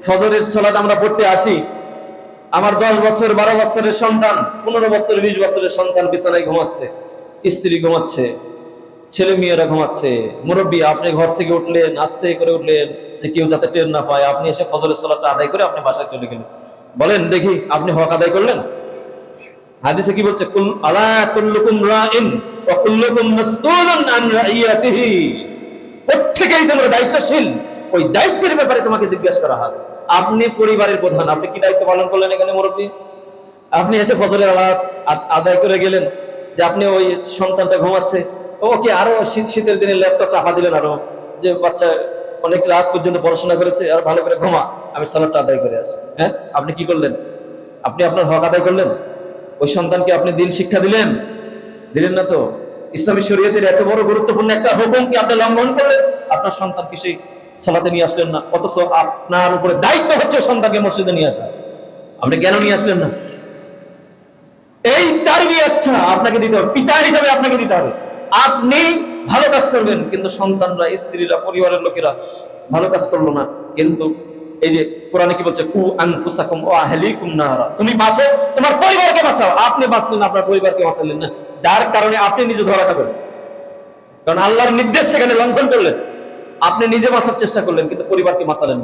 ফজরের সালাত আমরা পড়তে আসি, আমার 10 বছর 12 বছরের সন্তান, 15 বছর 20 বছরের সন্তান বিছানায় ঘুমাচ্ছে, স্ত্রী ঘুমাচ্ছে, ছেলে মেয়েরা ঘুমাচ্ছে। মুরব্বী, আপনি ঘর থেকে উঠলেন, আস্তে করে উঠলেন যে কেউ যাতে টের না পায়, আপনি এসে ফজরের সালাতটা আদায় করে আপনি বাসায় চলে গেলেন। বলেন দেখি, আপনি হক আদায় করলেন? হাদিসে কি বলছে? কুল আলা কুল্লুকুম রাইন ওয়া কুল্লুকুম মাসউলুন আন রাইয়াতিহি। প্রত্যেকেই তোমার দায়িত্বশীল, ওই দায়িত্বের ব্যাপারে তোমাকে জিজ্ঞাসা করা হবে। আপনি পরিবারের প্রধান, আপনি কি দায়িত্ব পালন করলেন এখানে মুরব্বী? আপনি এসে ফজরের আদায় করে গেলেন, যে আপনি ওই সন্তানটা ঘুমাচ্ছে, ওকে আরো শীতের দিনে ল্যাপটপ চাপা দিলেন, আরো যে বাচ্চা অনেক রাত পর্যন্ত পড়াশোনা করেছে, আর ভালো করে ঘুমা, আমি সালাতটা আদায় করে আসি। হ্যাঁ, আপনি কি করলেন? আপনি আপনার হক আদায় করলেন? ওই সন্তানকে আপনি দিন শিক্ষা দিলেন? দিলেন না তো। ইসলামী শরীয়তের এত বড় গুরুত্বপূর্ণ একটা হুকুম কি আপনি লঙ্ঘন করলেন? আপনার সন্তানকে সেই সালাতে নিয়ে আসলেন না, অথচ আপনার উপরে দায়িত্ব হচ্ছে সন্তানকে মসজিদে নিয়ে আসা, আপনি কেন নিয়ে আসলেন না? এই তারবিয়াতটা আপনাকে দিতে হবে, পিতা হিসাবে আপনাকে দিতে হবে। আপনি ভালো কাজ করবেন, কিন্তু সন্তানরা, স্ত্রীরা, পরিবারের লোকেরা ভালো কাজ করলো না। কিন্তু এই যে কোরআনে কি বলছে? কু আনফুসাকুম ওয়া আহলিকুম নারা, তুমি বাঁচো, তোমার পরিবারকে বাঁচাও। আপনি বাঁচলেন, আপনার পরিবারকে বাঁচালেন না, যার কারণে আপনি নিজে ধরা খাবেন। কারণ আল্লাহর নির্দেশ সেখানে লঙ্ঘন করলেন। আপনি নিজে বাঁচার চেষ্টা করলেন, কিন্তু পরিবারকে বাঁচালেন না।